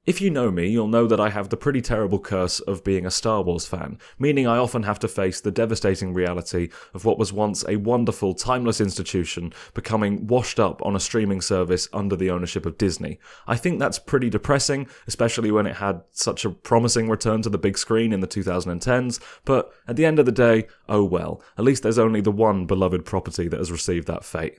If you know me, you'll know that I have the pretty terrible curse of being a Star Wars fan, meaning I often have to face the devastating reality of what was once a wonderful, timeless institution becoming washed up on a streaming service under the ownership of Disney. I think that's pretty depressing, especially when it had such a promising return to the big screen in the 2010s, but at the end of the day, oh well, at least there's only the one beloved property that has received that fate.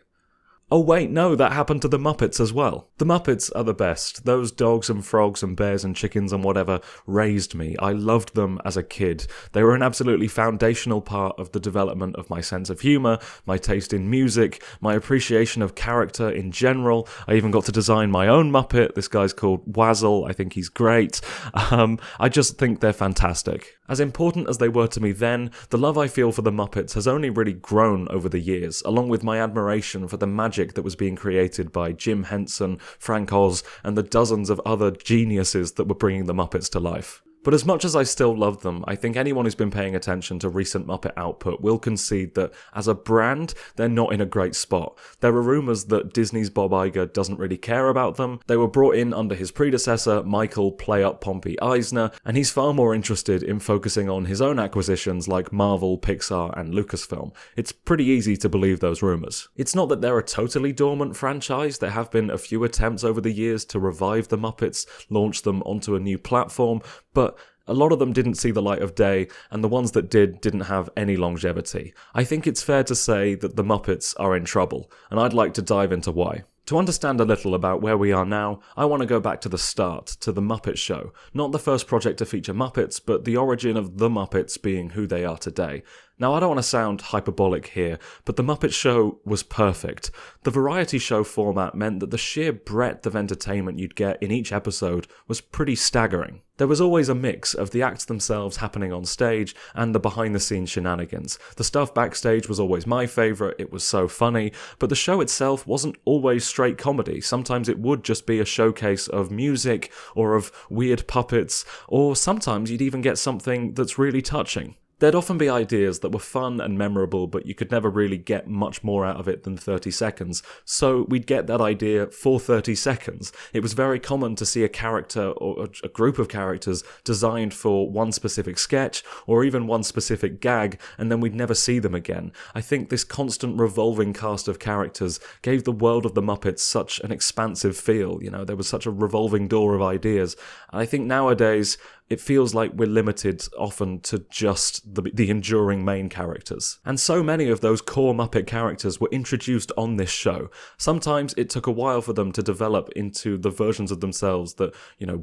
Oh wait, no, that happened to the Muppets as well. The Muppets are the best. Those dogs and frogs and bears and chickens and whatever raised me. I loved them as a kid. They were an absolutely foundational part of the development of my sense of humour, my taste in music, my appreciation of character in general. I even got to design my own Muppet. This guy's called Wazzle. I think he's great. I just think they're fantastic. As important as they were to me then, the love I feel for the Muppets has only really grown over the years, along with my admiration for the magic that was being created by Jim Henson, Frank Oz, and the dozens of other geniuses that were bringing the Muppets to life. But as much as I still love them, I think anyone who's been paying attention to recent Muppet output will concede that, as a brand, they're not in a great spot. There are rumours that Disney's Bob Iger doesn't really care about them. They were brought in under his predecessor, Michael Play-Up Pompey Eisner, and he's far more interested in focusing on his own acquisitions like Marvel, Pixar, and Lucasfilm. It's pretty easy to believe those rumours. It's not that they're a totally dormant franchise. There have been a few attempts over the years to revive the Muppets, launch them onto a new platform, but a lot of them didn't see the light of day, and the ones that didn't have any longevity. I think it's fair to say that the Muppets are in trouble, and I'd like to dive into why. To understand a little about where we are now, I want to go back to the start, to the Muppet Show. Not the first project to feature Muppets, but the origin of the Muppets being who they are today. Now, I don't want to sound hyperbolic here, but the Muppet Show was perfect. The variety show format meant that the sheer breadth of entertainment you'd get in each episode was pretty staggering. There was always a mix of the acts themselves happening on stage and the behind-the-scenes shenanigans. The stuff backstage was always my favourite, it was so funny, but the show itself wasn't always straight comedy. Sometimes it would just be a showcase of music or of weird puppets, or sometimes you'd even get something that's really touching. There'd often be ideas that were fun and memorable, but you could never really get much more out of it than 30 seconds, so we'd get that idea for 30 seconds. It was very common to see a character or a group of characters designed for one specific sketch, or even one specific gag, and then we'd never see them again. I think this constant revolving cast of characters gave the world of the Muppets such an expansive feel, there was such a revolving door of ideas, and I think nowadays it feels like we're limited often to just the enduring main characters. And so many of those core Muppet characters were introduced on this show. Sometimes it took a while for them to develop into the versions of themselves that,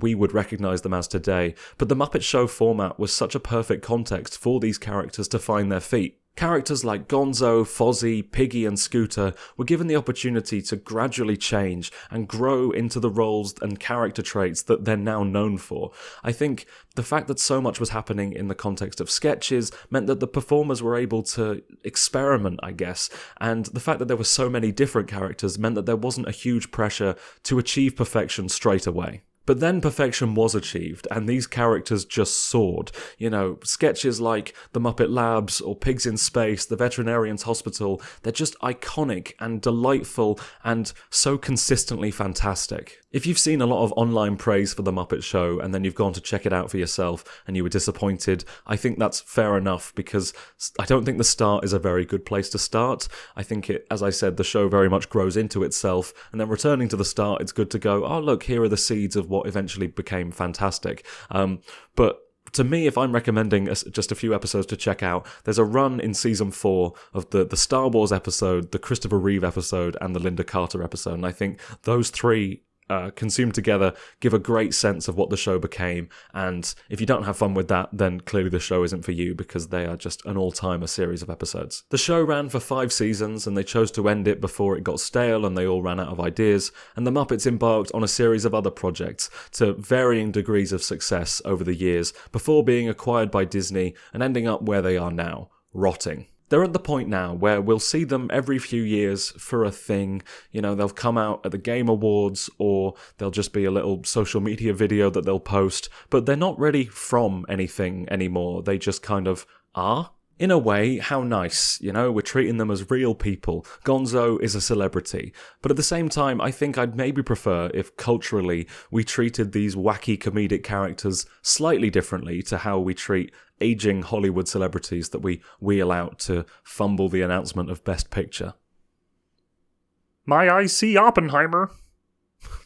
we would recognise them as today. But the Muppet Show format was such a perfect context for these characters to find their feet. Characters like Gonzo, Fozzie, Piggy and Scooter were given the opportunity to gradually change and grow into the roles and character traits that they're now known for. I think the fact that so much was happening in the context of sketches meant that the performers were able to experiment, I guess, and the fact that there were so many different characters meant that there wasn't a huge pressure to achieve perfection straight away. But then perfection was achieved, and these characters just soared. Sketches like The Muppet Labs or Pigs in Space, The Veterinarian's Hospital, they're just iconic and delightful and so consistently fantastic. If you've seen a lot of online praise for The Muppet Show and then you've gone to check it out for yourself and you were disappointed, I think that's fair enough because I don't think the start is a very good place to start. I think as I said, the show very much grows into itself, and then returning to the start, it's good to go, oh look, here are the seeds of what eventually became fantastic. But to me, if I'm recommending just a few episodes to check out, there's a run in Season 4 of the Star Wars episode, the Christopher Reeve episode, and the Linda Carter episode, and I think those three consumed together give a great sense of what the show became, and if you don't have fun with that, then clearly the show isn't for you because they are just an all-timer series of episodes. The show ran for 5 seasons and they chose to end it before it got stale and they all ran out of ideas, and the Muppets embarked on a series of other projects to varying degrees of success over the years before being acquired by Disney and ending up where they are now, rotting. They're at the point now where we'll see them every few years for a thing. They'll come out at the Game Awards, or there'll just be a little social media video that they'll post, but they're not really from anything anymore. They just kind of are. In a way, how nice, we're treating them as real people. Gonzo is a celebrity. But at the same time, I think I'd maybe prefer if culturally we treated these wacky comedic characters slightly differently to how we treat aging Hollywood celebrities that we wheel out to fumble the announcement of Best Picture. My eyes see Oppenheimer.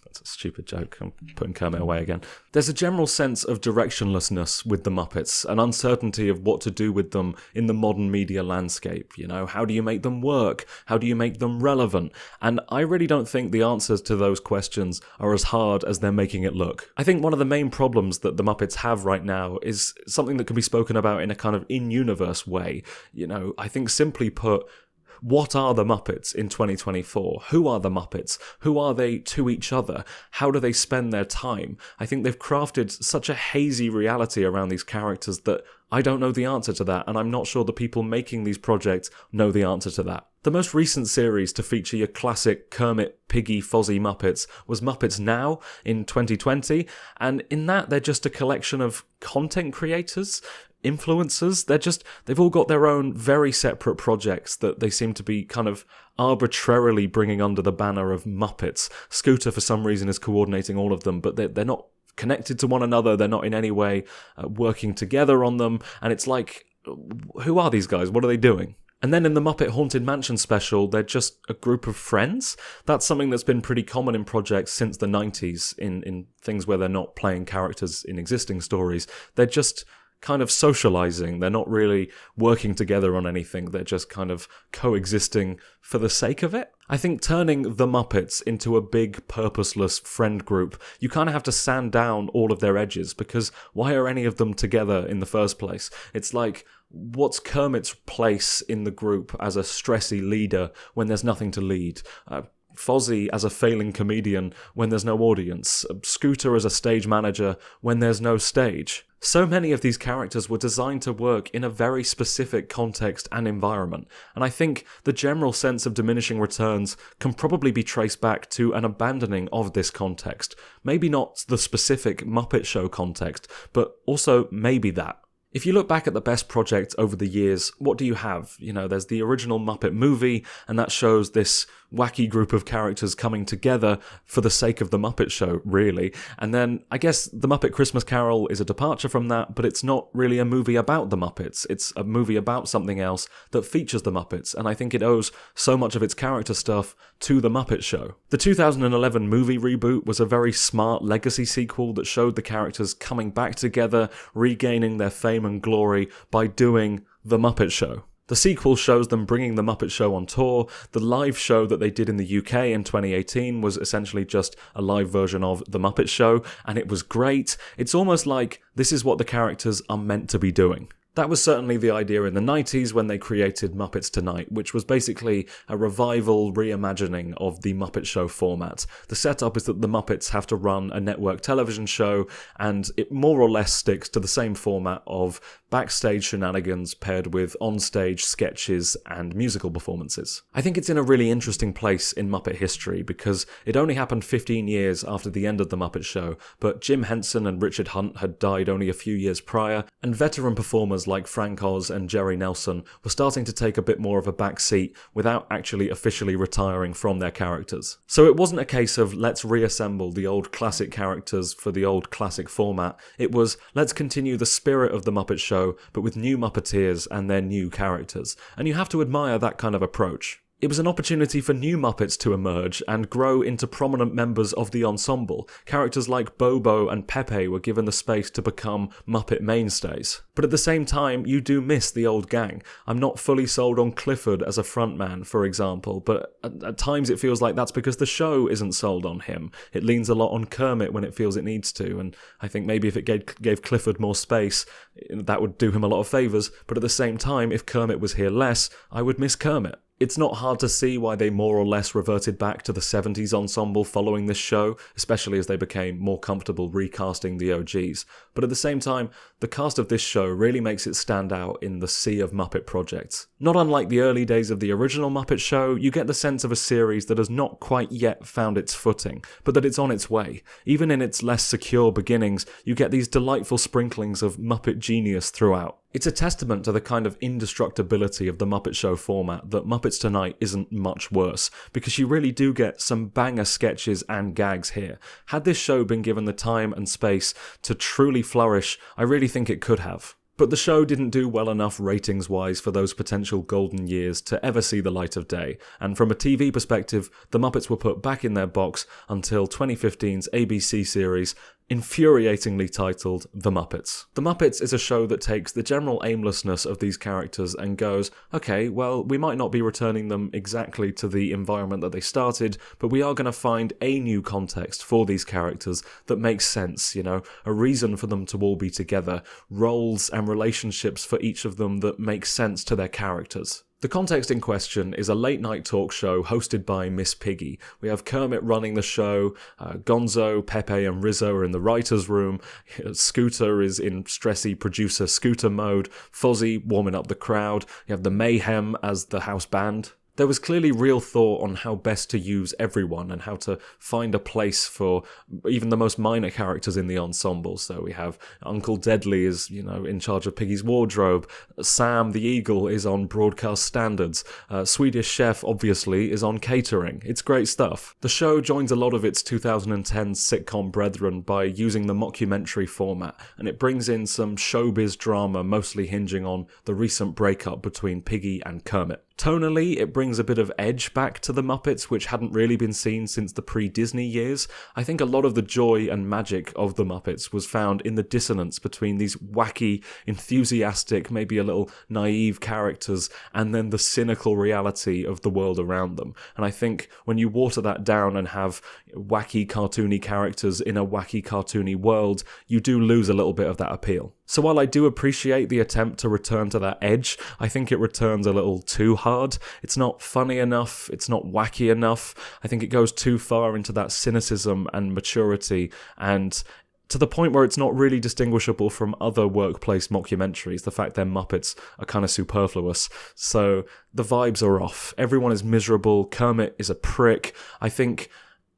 That's a stupid joke. I'm putting Kermit away again. There's a general sense of directionlessness with the Muppets, an uncertainty of what to do with them in the modern media landscape. How do you make them work? How do you make them relevant? And I really don't think the answers to those questions are as hard as they're making it look. I think one of the main problems that the Muppets have right now is something that can be spoken about in a kind of in-universe way. I think simply put, what are the Muppets in 2024? Who are the Muppets? Who are they to each other? How do they spend their time? I think they've crafted such a hazy reality around these characters that I don't know the answer to that, and I'm not sure the people making these projects know the answer to that. The most recent series to feature your classic Kermit, Piggy, Fozzie Muppets was Muppets Now in 2020, and in that they're just a collection of content creators, influencers. They've all got their own very separate projects that they seem to be kind of arbitrarily bringing under the banner of Muppets. Scooter, for some reason, is coordinating all of them, but they're not connected to one another. They're not in any way working together on them. And it's like, who are these guys? What are they doing? And then in the Muppet Haunted Mansion special, they're just a group of friends. That's something that's been pretty common in projects since the 90s, in things where they're not playing characters in existing stories. They're just kind of socializing. They're not really working together on anything. They're just kind of coexisting for the sake of it. I think turning the Muppets into a big, purposeless friend group, you kind of have to sand down all of their edges, because why are any of them together in the first place? It's like, what's Kermit's place in the group as a stressy leader when there's nothing to lead? Fozzie as a failing comedian when there's no audience, Scooter as a stage manager when there's no stage. So many of these characters were designed to work in a very specific context and environment, and I think the general sense of diminishing returns can probably be traced back to an abandoning of this context. Maybe not the specific Muppet Show context, but also maybe that. If you look back at the best projects over the years, what do you have? There's the original Muppet movie, and that shows this wacky group of characters coming together for the sake of the Muppet Show, really. And then, I guess, The Muppet Christmas Carol is a departure from that, but it's not really a movie about the Muppets. It's a movie about something else that features the Muppets, and I think it owes so much of its character stuff to The Muppet Show. The 2011 movie reboot was a very smart legacy sequel that showed the characters coming back together, regaining their fame and glory by doing The Muppet Show. The sequel shows them bringing The Muppet Show on tour. The live show that they did in the UK in 2018 was essentially just a live version of The Muppet Show, and it was great. It's almost like this is what the characters are meant to be doing. That was certainly the idea in the 90s when they created Muppets Tonight, which was basically a revival reimagining of the Muppet Show format. The setup is that the Muppets have to run a network television show, and it more or less sticks to the same format of backstage shenanigans paired with onstage sketches and musical performances. I think it's in a really interesting place in Muppet history because it only happened 15 years after the end of The Muppet Show, but Jim Henson and Richard Hunt had died only a few years prior, and veteran performers like Frank Oz and Jerry Nelson were starting to take a bit more of a back seat without actually officially retiring from their characters. So it wasn't a case of let's reassemble the old classic characters for the old classic format. It was let's continue the spirit of The Muppet Show but with new Muppeteers and their new characters. And you have to admire that kind of approach. It was an opportunity for new Muppets to emerge and grow into prominent members of the ensemble. Characters like Bobo and Pepe were given the space to become Muppet mainstays. But at the same time, you do miss the old gang. I'm not fully sold on Clifford as a frontman, for example, but at times it feels like that's because the show isn't sold on him. It leans a lot on Kermit when it feels it needs to, and I think maybe if it gave Clifford more space, that would do him a lot of favours, but at the same time, if Kermit was here less, I would miss Kermit. It's not hard to see why they more or less reverted back to the 70s ensemble following this show, especially as they became more comfortable recasting the OGs. But at the same time, the cast of this show really makes it stand out in the sea of Muppet projects. Not unlike the early days of the original Muppet Show, you get the sense of a series that has not quite yet found its footing, but that it's on its way. Even in its less secure beginnings, you get these delightful sprinklings of Muppet genius throughout. It's a testament to the kind of indestructibility of the Muppet Show format that Muppets Tonight isn't much worse, because you really do get some banger sketches and gags here. Had this show been given the time and space to truly flourish, I really think it could have. But the show didn't do well enough ratings-wise for those potential golden years to ever see the light of day, and from a TV perspective, the Muppets were put back in their box until 2015's ABC series, infuriatingly titled The Muppets. The Muppets is a show that takes the general aimlessness of these characters and goes, okay, well, we might not be returning them exactly to the environment that they started, but we are going to find a new context for these characters that makes sense, a reason for them to all be together, roles and relationships for each of them that make sense to their characters. The context in question is a late-night talk show hosted by Miss Piggy. We have Kermit running the show, Gonzo, Pepe and Rizzo are in the writer's room, Scooter is in stressy producer Scooter mode, Fozzie warming up the crowd, you have the Mayhem as the house band. There was clearly real thought on how best to use everyone and how to find a place for even the most minor characters in the ensemble. So we have Uncle Deadly is, in charge of Piggy's wardrobe. Sam the Eagle is on broadcast standards. Swedish Chef, obviously, is on catering. It's great stuff. The show joins a lot of its 2010 sitcom brethren by using the mockumentary format, and it brings in some showbiz drama, mostly hinging on the recent breakup between Piggy and Kermit. Tonally, it brings a bit of edge back to the Muppets, which hadn't really been seen since the pre-Disney years. I think a lot of the joy and magic of the Muppets was found in the dissonance between these wacky, enthusiastic, maybe a little naive characters, and then the cynical reality of the world around them. And I think when you water that down and have wacky, cartoony characters in a wacky, cartoony world, you do lose a little bit of that appeal. So while I do appreciate the attempt to return to that edge, I think it returns a little too hard. It's not funny enough, it's not wacky enough. I think it goes too far into that cynicism and maturity, and to the point where it's not really distinguishable from other workplace mockumentaries. The fact they're Muppets are kind of superfluous. So the vibes are off. Everyone is miserable. Kermit is a prick. I think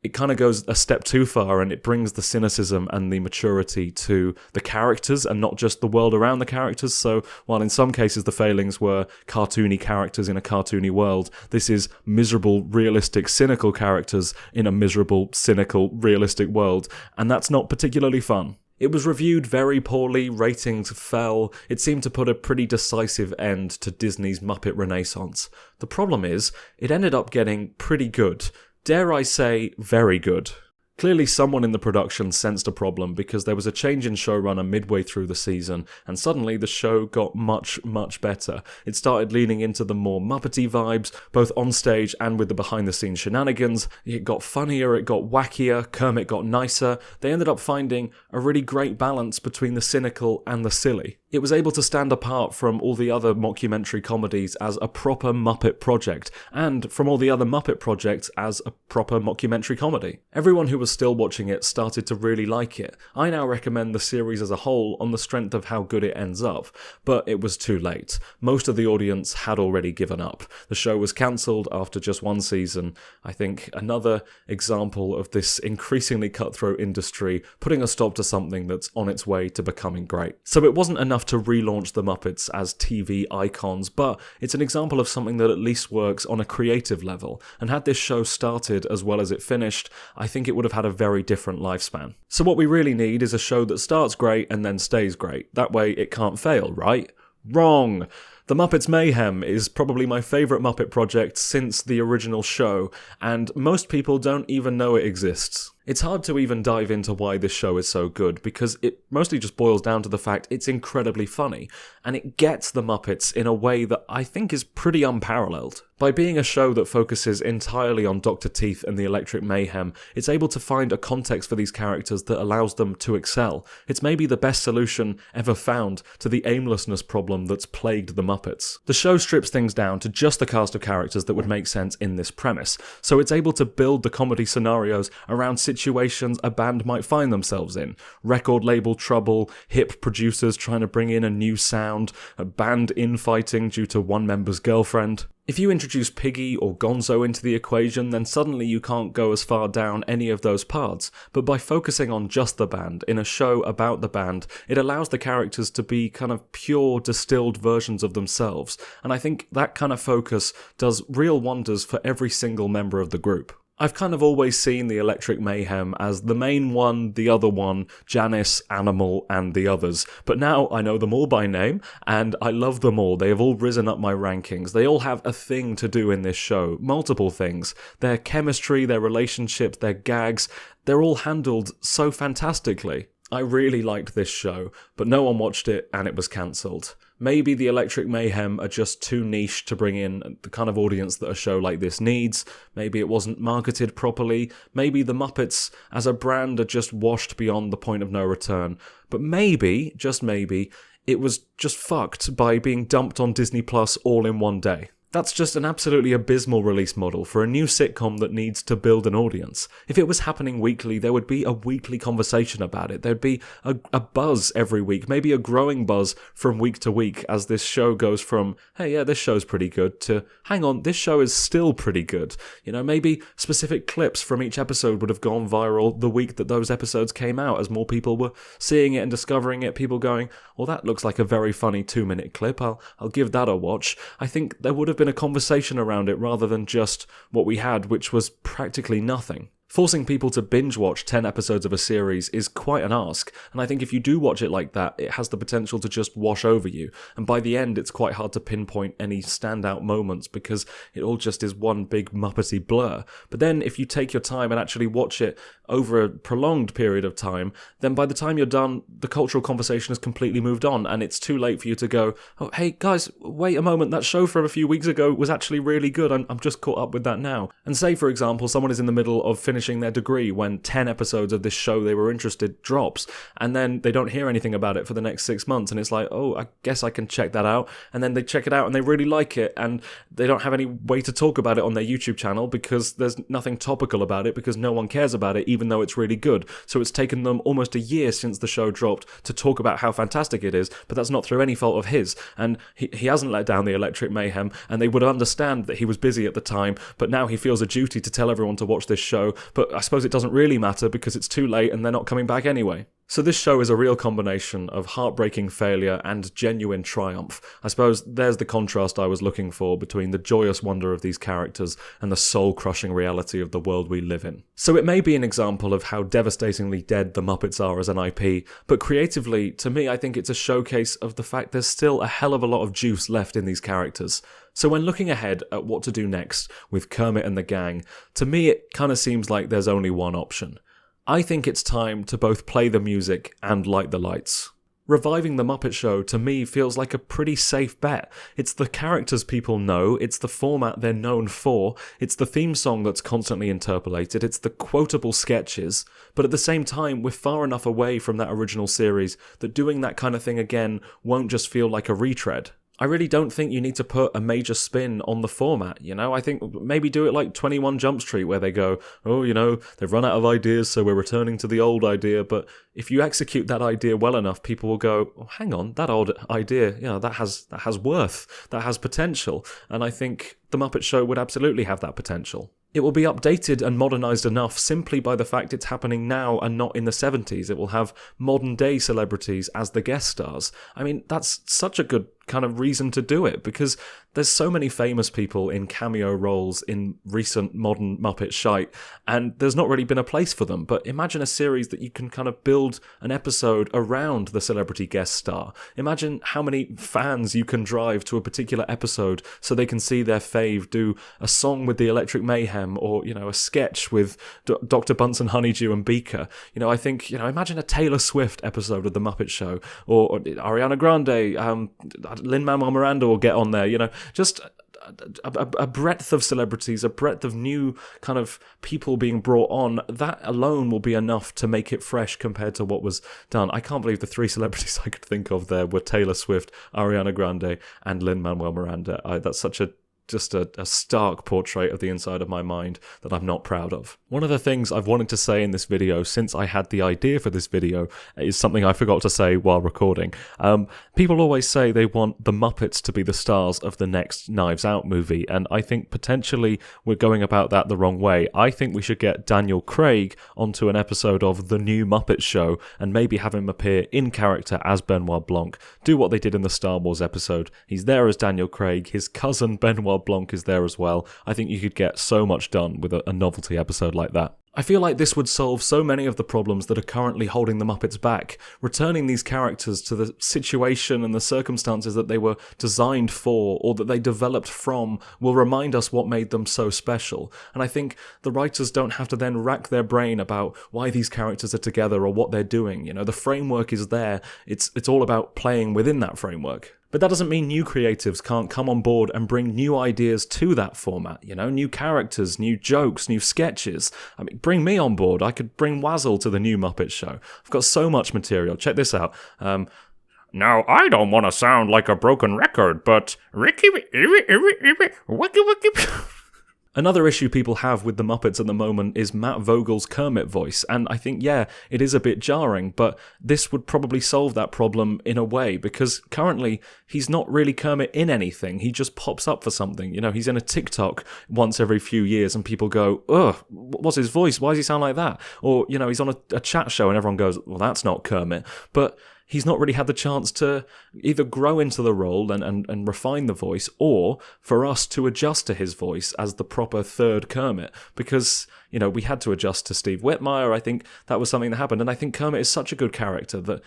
it kind of goes a step too far, and it brings the cynicism and the maturity to the characters and not just the world around the characters. So while in some cases the failings were cartoony characters in a cartoony world, this is miserable, realistic, cynical characters in a miserable, cynical, realistic world, and that's not particularly fun. It was reviewed very poorly, ratings fell, it seemed to put a pretty decisive end to Disney's Muppet Renaissance. The problem is, it ended up getting pretty good. Dare I say, very good. Clearly someone in the production sensed a problem because there was a change in showrunner midway through the season, and suddenly the show got much, much better. It started leaning into the more Muppety vibes, both on stage and with the behind-the-scenes shenanigans. It got funnier, it got wackier, Kermit got nicer. They ended up finding a really great balance between the cynical and the silly. It was able to stand apart from all the other mockumentary comedies as a proper Muppet project, and from all the other Muppet projects as a proper mockumentary comedy. Everyone who was still watching it started to really like it. I now recommend the series as a whole on the strength of how good it ends up, but it was too late. Most of the audience had already given up. The show was cancelled after just one season. I think another example of this increasingly cutthroat industry putting a stop to something that's on its way to becoming great. So it wasn't enough to relaunch the Muppets as TV icons, but it's an example of something that at least works on a creative level, and had this show started as well as it finished, I think it would have had a very different lifespan. So what we really need is a show that starts great and then stays great. That way it can't fail, right? Wrong! The Muppets Mayhem is probably my favourite Muppet project since the original show, and most people don't even know it exists. It's hard to even dive into why this show is so good, because it mostly just boils down to the fact it's incredibly funny, and it gets the Muppets in a way that I think is pretty unparalleled. By being a show that focuses entirely on Dr. Teeth and the Electric Mayhem, it's able to find a context for these characters that allows them to excel. It's maybe the best solution ever found to the aimlessness problem that's plagued the Muppets. The show strips things down to just the cast of characters that would make sense in this premise, so it's able to build the comedy scenarios around situations a band might find themselves in. Record label trouble, hip producers trying to bring in a new sound, a band infighting due to one member's girlfriend. If you introduce Piggy or Gonzo into the equation, then suddenly you can't go as far down any of those paths, but by focusing on just the band, in a show about the band, it allows the characters to be kind of pure, distilled versions of themselves, and I think that kind of focus does real wonders for every single member of the group. I've kind of always seen the Electric Mayhem as the main one, the other one, Janice, Animal, and the others. But now I know them all by name, and I love them all. They have all risen up my rankings. They all have a thing to do in this show. Multiple things. Their chemistry, their relationships, their gags, they're all handled so fantastically. I really liked this show, but no one watched it and it was cancelled. Maybe the Electric Mayhem are just too niche to bring in the kind of audience that a show like this needs. Maybe it wasn't marketed properly. Maybe the Muppets as a brand are just washed beyond the point of no return. But maybe, just maybe, it was just fucked by being dumped on Disney Plus all in one day. That's just an absolutely abysmal release model for a new sitcom that needs to build an audience. If it was happening weekly, there would be a weekly conversation about it. There'd be a buzz every week, maybe a growing buzz from week to week as this show goes from, hey, yeah, this show's pretty good, to, hang on, this show is still pretty good. You know, maybe specific clips from each episode would have gone viral the week that those episodes came out as more people were seeing it and discovering it, people going, well, that looks like a very funny 2-minute clip, I'll give that a watch. I think there would have been a conversation around it rather than just what we had, which was practically nothing. Forcing people to binge watch 10 episodes of a series is quite an ask, and I think if you do watch it like that, it has the potential to just wash over you, and by the end it's quite hard to pinpoint any standout moments because it all just is one big Muppety blur. But then if you take your time and actually watch it over a prolonged period of time, then by the time you're done, the cultural conversation has completely moved on, and it's too late for you to go, oh, hey guys, wait a moment, that show from a few weeks ago was actually really good, I'm just caught up with that now. And say, for example, someone is in the middle of finishing their degree when 10 episodes of this show they were interested drops, and then they don't hear anything about it for the next 6 months, and it's like, oh, I guess I can check that out, and then they check it out and they really like it, and they don't have any way to talk about it on their YouTube channel because there's nothing topical about it because no one cares about it even though it's really good. So it's taken them almost a year since the show dropped to talk about how fantastic it is, but that's not through any fault of his, and he hasn't let down the Electric Mayhem, and they would understand that he was busy at the time, but now he feels a duty to tell everyone to watch this show. But I suppose it doesn't really matter because it's too late and they're not coming back anyway. So this show is a real combination of heartbreaking failure and genuine triumph. I suppose there's the contrast I was looking for between the joyous wonder of these characters and the soul-crushing reality of the world we live in. So it may be an example of how devastatingly dead the Muppets are as an IP, but creatively, to me, I think it's a showcase of the fact there's still a hell of a lot of juice left in these characters. So when looking ahead at what to do next with Kermit and the gang, to me it kind of seems like there's only one option. I think it's time to both play the music and light the lights. Reviving the Muppet Show to me feels like a pretty safe bet. It's the characters people know, it's the format they're known for, it's the theme song that's constantly interpolated, it's the quotable sketches, but at the same time we're far enough away from that original series that doing that kind of thing again won't just feel like a retread. I really don't think you need to put a major spin on the format, you know? I think maybe do it like 21 Jump Street where they go, oh, you know, they've run out of ideas so we're returning to the old idea, but if you execute that idea well enough, people will go, oh, hang on, that old idea, you know, that has worth, that has potential, and I think the Muppet Show would absolutely have that potential. It will be updated and modernised enough simply by the fact it's happening now and not in the 70s. It will have modern day celebrities as the guest stars. I mean, that's such a good kind of reason to do it because there's so many famous people in cameo roles in recent modern Muppet shite, and there's not really been a place for them. But imagine a series that you can kind of build an episode around the celebrity guest star. Imagine how many fans you can drive to a particular episode so they can see their fave do a song with the Electric Mayhem or, you know, a sketch with Dr. Bunsen Honeydew and Beaker. You know, I think, you know, imagine a Taylor Swift episode of The Muppet Show or Ariana Grande, Lin-Manuel Miranda will get on there, you know, just a breadth of celebrities, a breadth of new kind of people being brought on. That alone will be enough to make it fresh compared to what was done. I can't believe the 3 celebrities I could think of there were Taylor Swift, Ariana Grande, and Lin-Manuel Miranda. That's such a just a stark portrait of the inside of my mind that I'm not proud of. One of the things I've wanted to say in this video since I had the idea for this video is something I forgot to say while recording. People always say they want the Muppets to be the stars of the next Knives Out movie, and I think potentially we're going about that the wrong way. I think we should get Daniel Craig onto an episode of The New Muppet Show and maybe have him appear in character as Benoit Blanc. Do what they did in the Star Wars episode. He's there as Daniel Craig. His cousin Benoit Blanc is there as well. I think you could get so much done with a novelty episode like that. I feel like this would solve so many of the problems that are currently holding the Muppets back. Returning these characters to the situation and the circumstances that they were designed for or that they developed from will remind us what made them so special. And I think the writers don't have to then rack their brain about why these characters are together or what they're doing. You know, the framework is there. It's all about playing within that framework. But that doesn't mean new creatives can't come on board and bring new ideas to that format, you know, new characters, new jokes, new sketches. I mean, bring me on board. I could bring Wazzle to the new Muppet Show. I've got so much material. Check this out. Now, I don't want to sound like a broken record, but Ricky, Wicky. Another issue people have with the Muppets at the moment is Matt Vogel's Kermit voice, and I think, yeah, it is a bit jarring, but this would probably solve that problem in a way, because currently he's not really Kermit in anything. He just pops up for something. You know, he's in a TikTok once every few years and people go, ugh, what's his voice? Why does he sound like that? Or, you know, he's on a chat show and everyone goes, well, that's not Kermit. But he's not really had the chance to either grow into the role and refine the voice, or for us to adjust to his voice as the proper third Kermit. Because, you know, we had to adjust to Steve Whitmire. I think that was something that happened. And I think Kermit is such a good character that,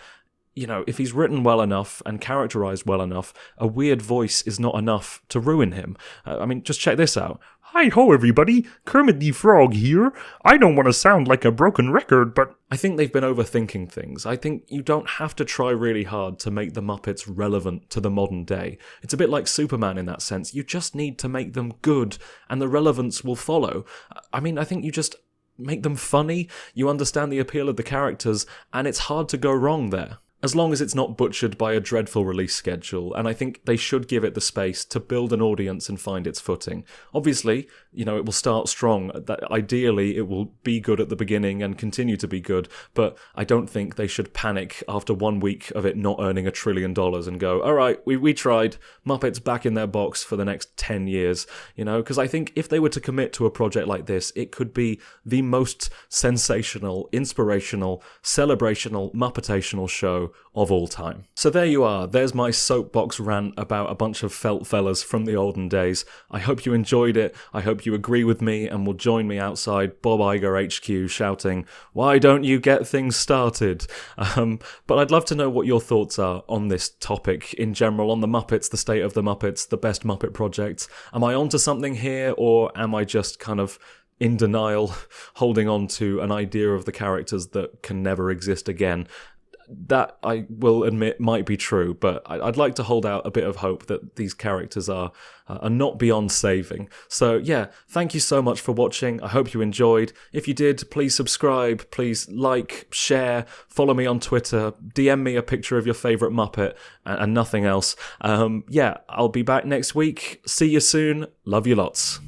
you know, if he's written well enough and characterized well enough, a weird voice is not enough to ruin him. I mean, just check this out. Hi-ho, everybody. Kermit the Frog here. I don't want to sound like a broken record, but I think they've been overthinking things. I think you don't have to try really hard to make the Muppets relevant to the modern day. It's a bit like Superman in that sense. You just need to make them good, and the relevance will follow. I mean, I think you just make them funny, you understand the appeal of the characters, and it's hard to go wrong there. As long as it's not butchered by a dreadful release schedule, and I think they should give it the space to build an audience and find its footing. Obviously, you know, it will start strong. Ideally, it will be good at the beginning and continue to be good, but I don't think they should panic after 1 week of it not earning $1 trillion and go, all right, we tried, Muppets back in their box for the next 10 years, you know, because I think if they were to commit to a project like this, it could be the most sensational, inspirational, celebrational, Muppetational show of all time. So there you are. There's my soapbox rant about a bunch of felt fellas from the olden days. I hope you enjoyed it. I hope you agree with me and will join me outside Bob Iger HQ shouting, why don't you get things started? But I'd love to know what your thoughts are on this topic in general, on the Muppets, the state of the Muppets, the best Muppet projects. Am I onto something here, or am I just kind of in denial, holding on to an idea of the characters that can never exist again? That, I will admit, might be true, but I'd like to hold out a bit of hope that these characters are not beyond saving. So yeah, thank you so much for watching. I hope you enjoyed. If you did, please subscribe, please like, share, follow me on Twitter, DM me a picture of your favourite Muppet, and nothing else. Yeah, I'll be back next week. See you soon. Love you lots.